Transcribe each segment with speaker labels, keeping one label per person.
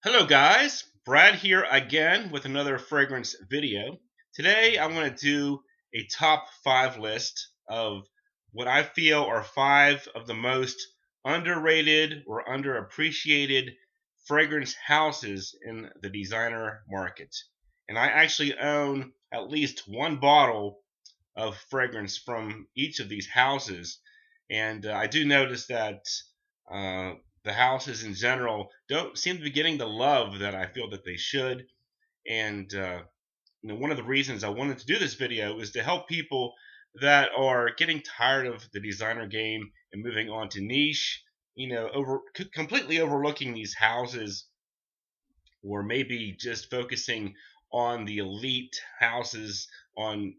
Speaker 1: Hello guys, Brad here again with another fragrance video. Today I'm going to do a top 5 list of what I feel are 5 of the most underrated or underappreciated fragrance houses in the designer market. And I actually own at least one bottle of fragrance from each of these houses. And I do notice that uh, the houses in general don't seem to be getting the love that I feel that they should. And one of the reasons I wanted to do this video is to help people that are getting tired of the designer game and moving on to niche. Completely overlooking these houses, or maybe just focusing on the elite houses on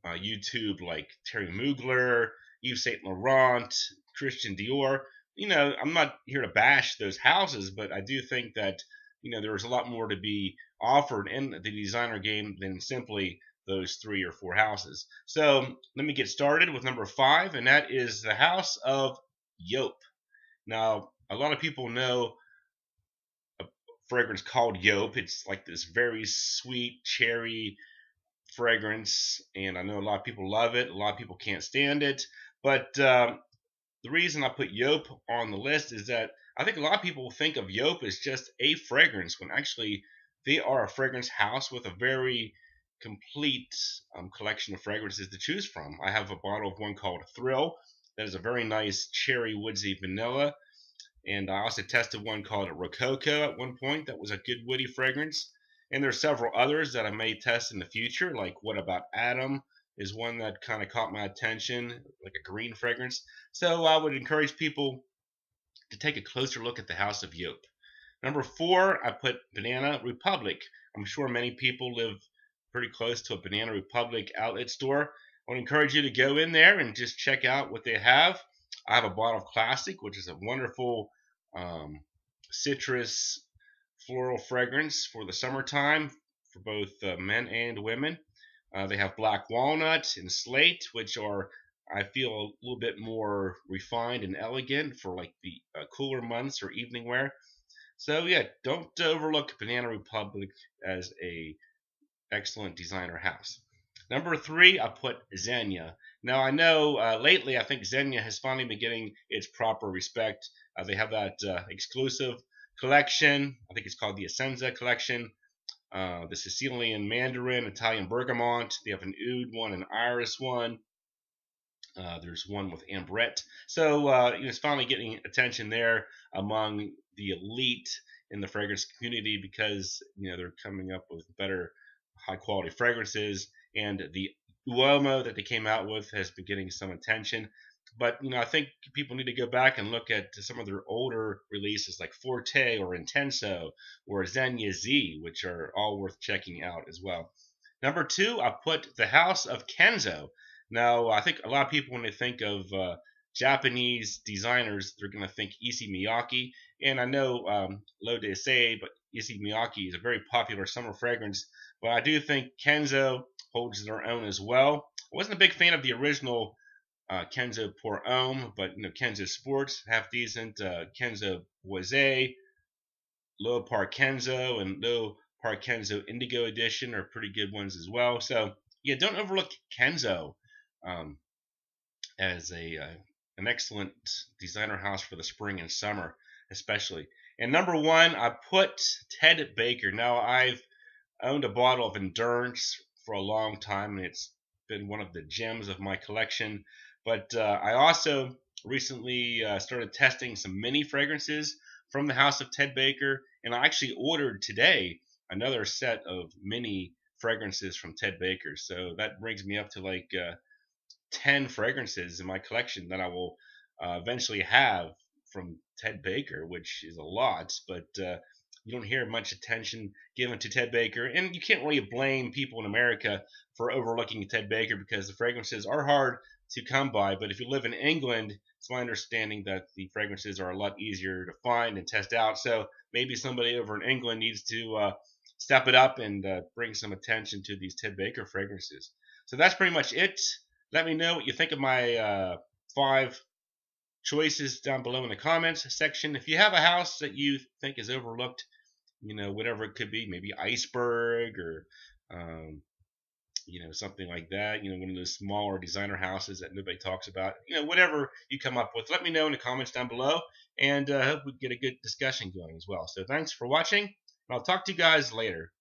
Speaker 1: YouTube, like Terry Mugler, Yves Saint Laurent, Christian Dior. I'm not here to bash those houses, but I do think that there's a lot more to be offered in the designer game than simply those 3 or 4 houses. So let me get started with number 5, and that is the House of Joop. Now, a lot of people know a fragrance called Joop. It's like this very sweet cherry fragrance, and I know a lot of people love it. A lot of people can't stand it, but the reason I put Joop on the list is that I think a lot of people think of Joop as just a fragrance, when actually they are a fragrance house with a very complete collection of fragrances to choose from. I have a bottle of one called Thrill that is a very nice cherry woodsy vanilla, and I also tested one called Rococo at one point that was a good woody fragrance. And there's several others that I may test in the future, like What About Adam is one that kind of caught my attention, like a green fragrance. So I would encourage people to take a closer look at the House of Joop. Number 4, I put Banana Republic. I'm sure many people live pretty close to a Banana Republic outlet store. I would encourage you to go in there and just check out what they have. I have a bottle of Classic, which is a wonderful citrus floral fragrance for the summertime for both men and women. They have Black Walnut and Slate, which are, I feel, a little bit more refined and elegant for like the cooler months or evening wear. So yeah, don't overlook Banana Republic as a excellent designer house. Number 3, I put Zegna. Now I know lately I think Zegna has finally been getting its proper respect. They have that exclusive collection. I think it's called the Essenza collection. The Sicilian Mandarin, Italian Bergamot. They have an Oud one, an Iris one. There's one with Ambrette. So it's finally getting attention there among the elite in the fragrance community, because they're coming up with better high quality fragrances, and the Uomo that they came out with has been getting some attention. But I think people need to go back and look at some of their older releases like Forte or Intenso or Zegna Z, which are all worth checking out as well. Number 2, I put the House of Kenzo. Now, I think a lot of people, when they think of Japanese designers, they're going to think Issey Miyake. And I know low de say, but Issey Miyake is a very popular summer fragrance. But I do think Kenzo holds their own as well. I wasn't a big fan of the original Kenzo Pour Homme, but Kenzo Sports, half decent. Kenzo Boise, Low Park Kenzo, and Low Park Kenzo Indigo Edition are pretty good ones as well. So yeah, don't overlook Kenzo um, as an excellent designer house for the spring and summer, especially. And number 1, I put Ted Baker. Now, I've owned a bottle of Endurance for a long time, and it's been one of the gems of my collection. But I also recently started testing some mini fragrances from the house of Ted Baker, and I actually ordered today another set of mini fragrances from Ted Baker. So that brings me up to like 10 fragrances in my collection that I will eventually have from Ted Baker, which is a lot, but you don't hear much attention given to Ted Baker, and you can't really blame people in America for overlooking Ted Baker, because the fragrances are hard to come by. But if you live in England, it's my understanding that the fragrances are a lot easier to find and test out. So maybe somebody over in England needs to step it up and bring some attention to these Ted Baker fragrances. So that's pretty much it. Let me know what you think of my 5 choices down below in the comments section. If you have a house that you think is overlooked, whatever it could be, maybe iceberg or um, something like that. One of those smaller designer houses that nobody talks about. Whatever you come up with, let me know in the comments down below, and I hope we get a good discussion going as well. So thanks for watching, and I'll talk to you guys later.